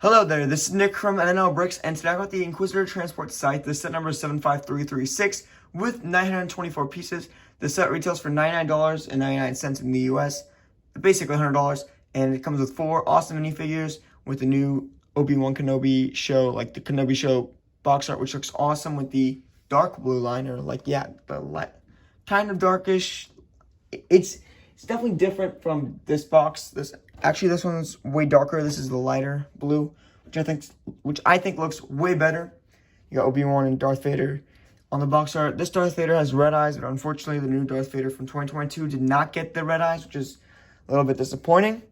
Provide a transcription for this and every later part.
Hello there, this is Nick from NNL Bricks, and today I got the Inquisitor Transport Scythe. The set number is 75336 with 924 pieces. The set retails for $99.99 in the US, basically $100, and it comes with 4 awesome minifigures with the new Obi-Wan Kenobi show, like the Kenobi show box art, which looks awesome with the dark blue line, or the light, kind of darkish. It's definitely different from this box. This one's way darker. This is the lighter blue, which I think looks way better. You got Obi-Wan and Darth Vader on the box art. This Darth Vader has red eyes, but unfortunately the new Darth Vader from 2022 did not get the red eyes, which is a little bit disappointing.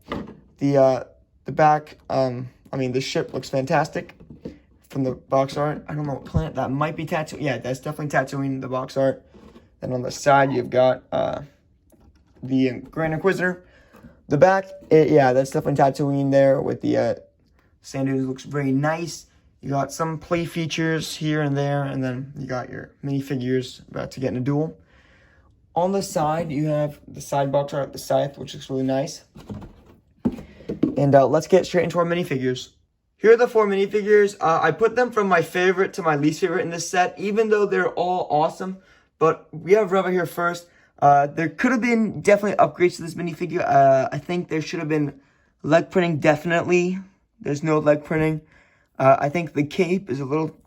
The back, the ship looks fantastic from the box art. I don't know what planet that might be. Tatooine. Yeah, that's definitely Tatooine, the box art. Then on the side you've got the Grand Inquisitor. The back, that's definitely Tatooine there with the sand dunes. Looks very nice. You got some play features here and there, and then you got your minifigures about to get in a duel. On the side, you have the side box art, the Scythe, which looks really nice. And let's get straight into our minifigures. Here are the 4 minifigures. I put them from my favorite to my least favorite in this set, even though they're all awesome. But we have Reva here first. There could have been definitely upgrades to this minifigure. I think there should have been leg printing, definitely. There's no leg printing. I think the cape is a little,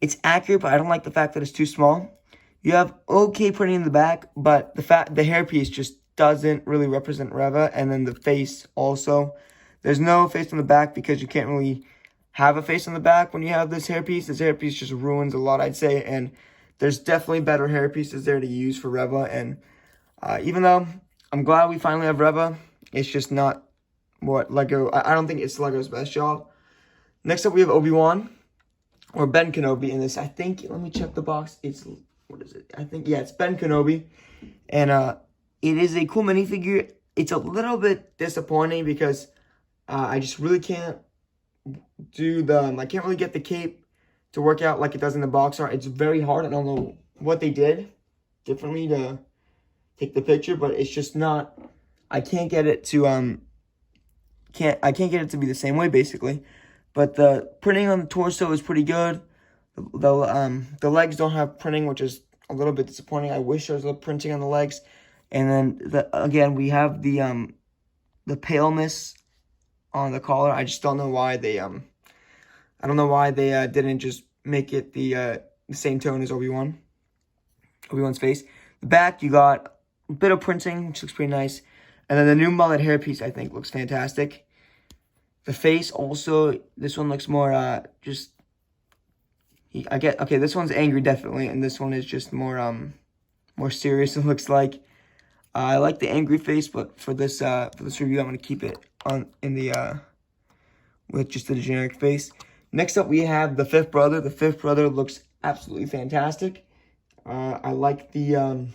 it's accurate, but I don't like the fact that it's too small. You have okay printing in the back, but the hairpiece just doesn't really represent Reva, and then the face also. There's no face on the back because you can't really have a face on the back when you have this hairpiece. This hairpiece just ruins a lot, I'd say, and there's definitely better hair pieces there to use for Reva, and even though I'm glad we finally have Reva, it's just not what LEGO, I don't think it's LEGO's best job. Next up, we have Obi-Wan, or Ben Kenobi in this. I think, let me check the box, it's Ben Kenobi, and it is a cool minifigure. It's a little bit disappointing because I just really can't I can't really get the cape to work out like it does in the box art. It's very hard. I don't know what they did differently to take the picture, but it's just not, I can't get it to I can't get it to be the same way, basically. But the printing on the torso is pretty good. The legs don't have printing, which is a little bit disappointing. I wish there was a printing on the legs. And then again, we have the paleness on the collar. I just don't know why they I don't know why they didn't just make it the same tone as Obi-Wan's face. The back, you got a bit of printing, which looks pretty nice. And then the new mullet hairpiece, I think, looks fantastic. The face also, this one looks more this one's angry, definitely, and this one is just more serious, it looks like. I like the angry face, but for this review, I'm gonna keep it with just the generic face. Next up, we have the fifth brother. The fifth brother looks absolutely fantastic. I like the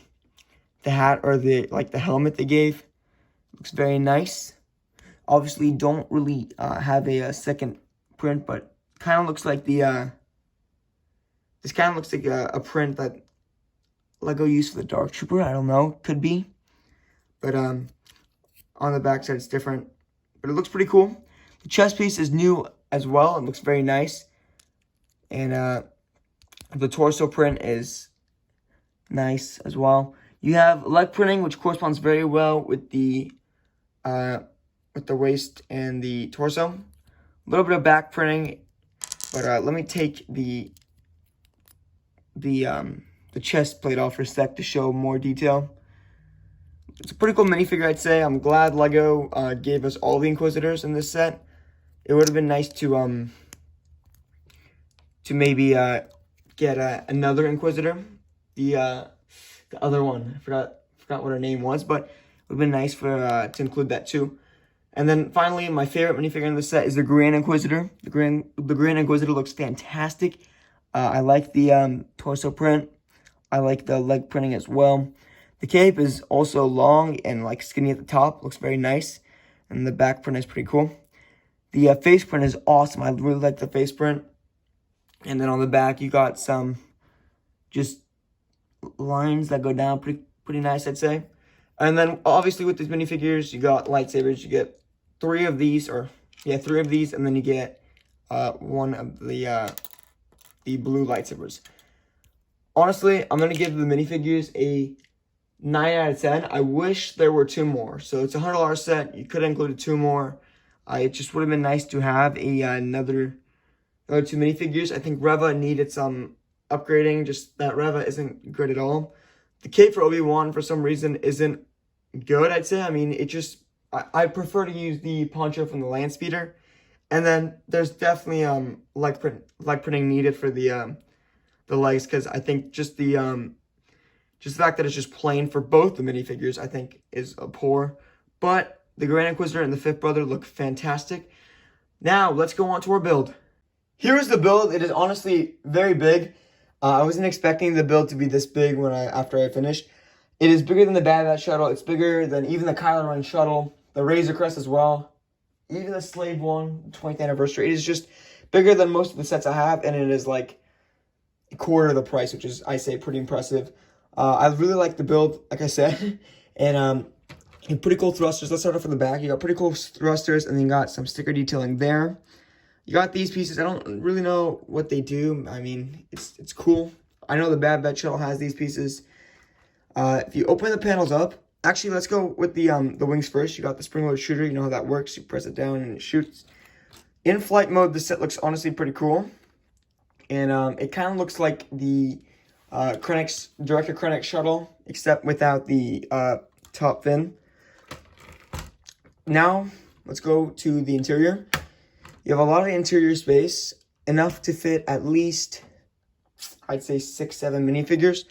hat, or the helmet they gave. Looks very nice. Obviously, don't really have a second print, but kind of looks like this kind of looks like a print that LEGO used for the Dark Trooper. I don't know, could be. But on the back side, it's different. But it looks pretty cool. The chest piece is new as well. It looks very nice. And the torso print is nice as well. You have leg printing, which corresponds very well with the waist and the torso. A little bit of back printing. But let me take the chest plate off for a sec to show more detail. It's a pretty cool minifigure, I'd say. I'm glad LEGO gave us all the Inquisitors in this set. It would have been nice to maybe get another Inquisitor. The other one, I forgot what her name was, but it would have been nice for to include that too. And then finally, my favorite minifigure in the set is the Grand Inquisitor. The Grand Inquisitor looks fantastic. I like the torso print. I like the leg printing as well. The cape is also long and skinny at the top. Looks very nice. And the back print is pretty cool. The face print is awesome. I really like the face print. And then on the back, you got some just lines that go down pretty nice, I'd say. And then obviously with these minifigures, you got lightsabers. You get 3 of these, or Yeah, 3 of these, and then you get one of the blue lightsabers. Honestly, I'm gonna give the minifigures a 9 out of 10. I wish there were 2 more. So it's a $100 set. You could have included 2 more. It just would have been nice to have another 2 minifigures. I think Reva needed some upgrading. Just that Reva isn't good at all. The cape for Obi-Wan, for some reason, isn't good, I'd say. I mean, it just... I prefer to use the poncho from the land speeder. And then there's definitely leg printing needed for the legs, because I think just the fact that it's just plain for both the minifigures, I think, is poor. But the Grand Inquisitor and the Fifth Brother look fantastic. Now, let's go on to our build. Here is the build. It is honestly very big. I wasn't expecting the build to be this big after I finished. It is bigger than the Bad Batch shuttle. It's bigger than even the Kylo Ren shuttle, the Razor Crest as well, even the Slave One 20th anniversary. It is just bigger than most of the sets I have, and it is like a quarter of the price, which is, I say, pretty impressive. I really like the build, like I said, and pretty cool thrusters. Let's start off from the back. You got pretty cool thrusters, and then you got some sticker detailing there. You got these pieces. I don't really know what they do. I mean, it's cool. I know the Bad Batch shuttle has these pieces. If you open the panels up, actually, let's go with the wings first. You got the spring-loaded shooter. You know how that works. You press it down and it shoots. In flight mode, the set looks honestly pretty cool, and it kind of looks like the Director Krennic shuttle, except without the top fin. Now, let's go to the interior. You have a lot of interior space, enough to fit at least, I'd say, 6-7 minifigures.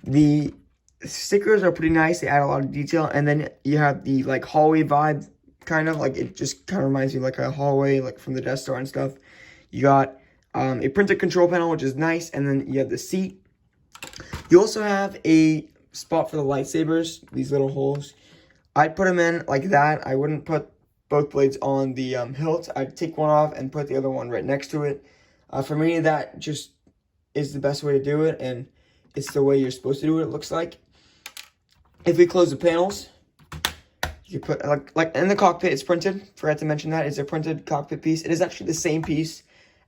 The stickers are pretty nice. They add a lot of detail. And then you have the, like, hallway vibe, kind of. Like, it just kind of reminds you of, like, a hallway, like, from the Death Star and stuff. You got a printed control panel, which is nice. And then you have the seat. You also have a spot for the lightsabers, these little holes. I'd put them in like that. I wouldn't put both blades on the hilt. I'd take one off and put the other one right next to it. For me, that just is the best way to do it, and it's the way you're supposed to do it, it looks like. If we close the panels, you put, like in the cockpit, it's printed. Forgot to mention that. It's a printed cockpit piece. It is actually the same piece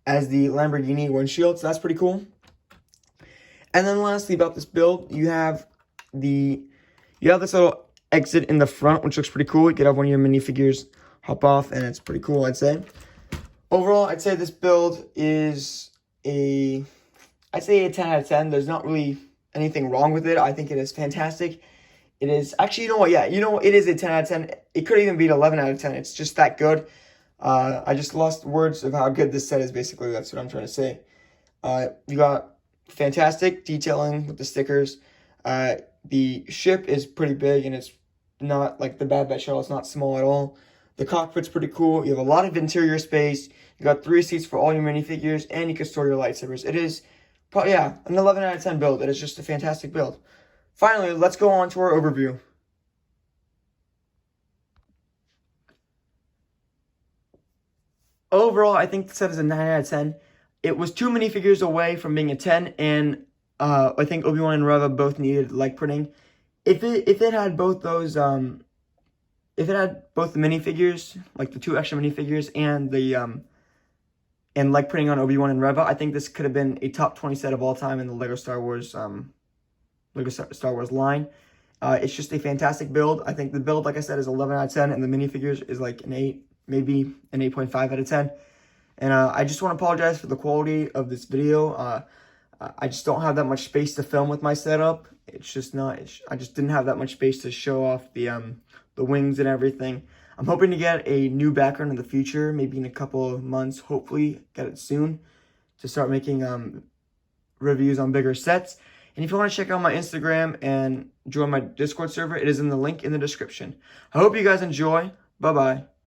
as the Lamborghini windshield, so that's pretty cool. And then lastly, about this build, you have this little exit in the front, which looks pretty cool. You could have one of your minifigures hop off, and it's pretty cool, I'd say. Overall, I'd say this build is a 10 out of 10. There's not really anything wrong with it. I think it is fantastic. It is, actually, you know what? Yeah, you know, it is a 10 out of 10. It could even beat 11 out of 10. It's just that good. I just lost words of how good this set is, basically. That's what I'm trying to say. You got fantastic detailing with the stickers. The ship is pretty big, and it's not like the Bad Batch shuttle. It's not small at all. The cockpit's pretty cool. You have a lot of interior space. You got 3 seats for all your minifigures, and you can store your lightsabers. It is probably, yeah, an 11 out of 10 build. It is just a fantastic build. Finally, let's go on to our overview. Overall, I think the set is a 9 out of 10. It was 2 minifigures away from being a 10, and I think Obi-Wan and Reva both needed leg printing. If it had both those, if it had both the minifigures, like the 2 extra minifigures, and the and leg printing on Obi-Wan and Reva, I think this could have been a top 20 set of all time in the LEGO Star Wars line. It's just a fantastic build. I think the build, like I said, is 11 out of 10, and the minifigures is like an 8, maybe an 8.5 out of 10. And I just want to apologize for the quality of this video. I just don't have that much space to film with my setup. It's just not. I just didn't have that much space to show off the wings and everything. I'm hoping to get a new background in the future, maybe in a couple of months. Hopefully, get it soon to start making reviews on bigger sets. And if you want to check out my Instagram and join my Discord server, it is in the link in the description. I hope you guys enjoy. Bye bye.